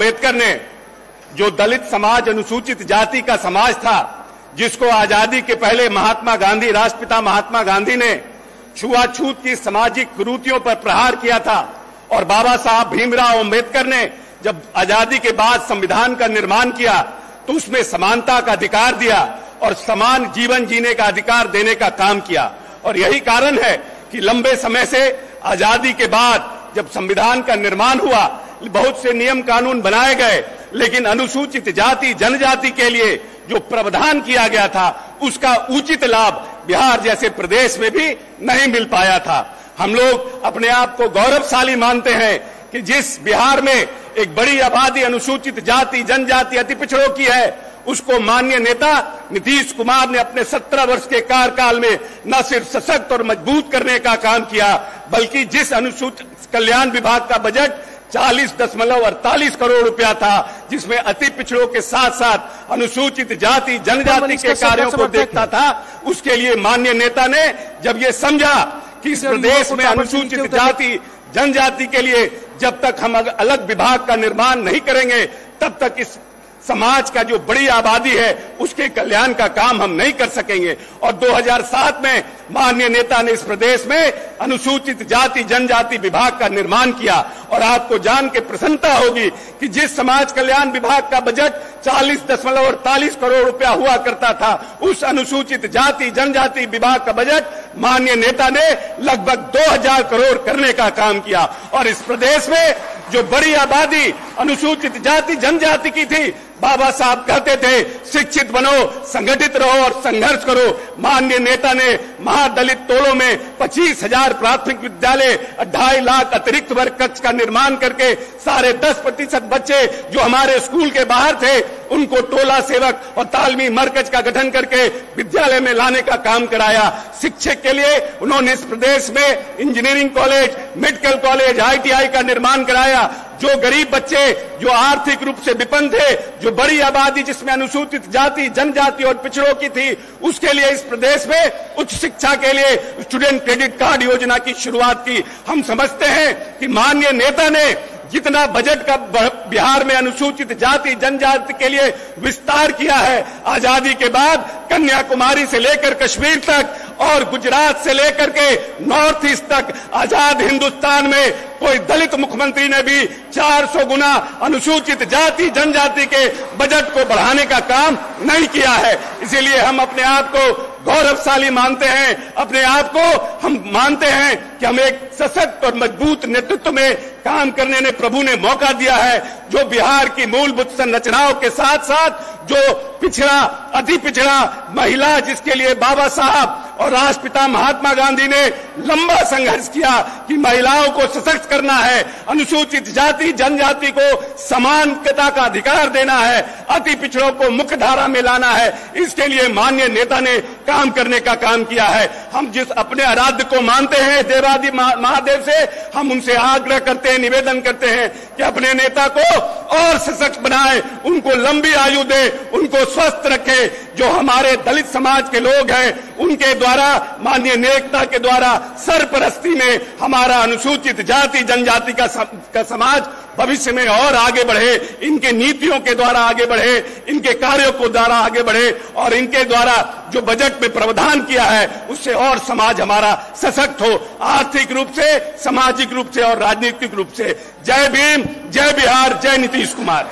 अम्बेडकर ने जो दलित समाज, अनुसूचित जाति का समाज था, जिसको आजादी के पहले महात्मा गांधी, राष्ट्रपिता महात्मा गांधी ने छुआछूत की सामाजिक कुरीतियों पर प्रहार किया था, और बाबा साहब भीमराव अम्बेडकर ने जब आजादी के बाद संविधान का निर्माण किया तो उसमें समानता का अधिकार दिया और समान जीवन जीने का अधिकार देने का काम किया। और यही कारण है कि लंबे समय से आजादी के बाद जब संविधान का निर्माण हुआ, बहुत से नियम कानून बनाए गए, लेकिन अनुसूचित जाति जनजाति के लिए जो प्रावधान किया गया था उसका उचित लाभ बिहार जैसे प्रदेश में भी नहीं मिल पाया था। हम लोग अपने आप को गौरवशाली मानते हैं कि जिस बिहार में एक बड़ी आबादी अनुसूचित जाति जनजाति अति पिछड़ों की है, उसको माननीय नेता नीतीश कुमार ने अपने 17 वर्ष के कार्यकाल में न सिर्फ सशक्त और मजबूत करने का काम किया, बल्कि जिस अनुसूचित कल्याण विभाग का बजट 40.48 करोड़ रुपया था, जिसमें अति पिछड़ों के साथ साथ अनुसूचित जाति जनजाति के कार्यों को देखता था, उसके लिए माननीय नेता ने जब ये समझा कि इस प्रदेश में अनुसूचित जाति जनजाति के लिए जब तक हम अलग विभाग का निर्माण नहीं करेंगे, तब तक इस समाज का जो बड़ी आबादी है उसके कल्याण का काम हम नहीं कर सकेंगे। और 2007 में माननीय नेता ने इस प्रदेश में अनुसूचित जाति जनजाति विभाग का निर्माण किया, और आपको जान के प्रसन्नता होगी कि जिस समाज कल्याण विभाग का बजट 40.48 करोड़ रुपया हुआ करता था, उस अनुसूचित जाति जनजाति विभाग का बजट माननीय नेता ने लगभग 2000 करोड़ करने का काम किया। और इस प्रदेश में जो बड़ी आबादी अनुसूचित जाति जनजाति की थी, बाबा साहब कहते थे शिक्षित बनो, संगठित रहो और संघर्ष करो। माननीय नेता ने महादलित टोलों में 25,000 प्राथमिक विद्यालय, 2.5 लाख अतिरिक्त वर्ग कक्ष का निर्माण करके 10.5% बच्चे जो हमारे स्कूल के बाहर थे उनको टोला सेवक और तालमी मरकज का गठन करके विद्यालय में लाने का काम कराया। शिक्षक के लिए उन्होंने इस प्रदेश में engineering college, medical college, ITI का निर्माण कराया। जो गरीब बच्चे जो आर्थिक रूप से विपन्न थे, जो बड़ी आबादी जिसमें अनुसूचित जाति जनजाति और पिछड़ों की थी, उसके लिए इस प्रदेश में उच्च शिक्षा के लिए स्टूडेंट क्रेडिट कार्ड योजना की शुरुआत की। हम समझते हैं कि माननीय नेता ने जितना बजट का बिहार में अनुसूचित जाति जनजाति के लिए विस्तार किया है, आजादी के बाद कन्याकुमारी से लेकर कश्मीर तक और गुजरात से लेकर के नॉर्थ ईस्ट तक आजाद हिंदुस्तान में कोई दलित मुख्यमंत्री ने भी 400 गुना अनुसूचित जाति जनजाति के बजट को बढ़ाने का काम नहीं किया है। इसीलिए हम अपने आप को गौरवशाली मानते हैं, अपने आप को हम मानते हैं कि हम एक सशक्त और मजबूत नेतृत्व में काम करने ने प्रभु ने मौका दिया है, जो बिहार की मूलभूत संरचनाओं के साथ साथ जो पिछड़ा अति पिछड़ा महिला, जिसके लिए बाबा साहब और राष्ट्रपिता महात्मा गांधी ने लंबा संघर्ष किया कि महिलाओं को सशक्त करना है, अनुसूचित जाति जनजाति को समानता का अधिकार देना है, अति पिछड़ों को मुख्य धारा में लाना है। इसके लिए माननीय नेता ने काम करने का काम किया है। हम जिस अपने आराध्य को मानते हैं, देवादि महादेव से, हम उनसे आग्रह करते हैं, निवेदन करते हैं कि अपने नेता को और सशक्त बनाए, उनको लंबी आयु दे, उनको स्वस्थ रखे। जो हमारे दलित समाज के लोग हैं उनके द्वारा, माननीय नेता के द्वारा सरपरस्ती में हमारा अनुसूचित जाति जनजाति का समाज भविष्य में और आगे बढ़े, इनके नीतियों के द्वारा आगे बढ़े, इनके कार्यों को द्वारा आगे बढ़े, और इनके द्वारा जो बजट में प्रावधान किया है उससे और समाज हमारा सशक्त हो, आर्थिक रूप से, सामाजिक रूप से और राजनीतिक रूप से। जय भीम, जय बिहार, जय नीतीश कुमार।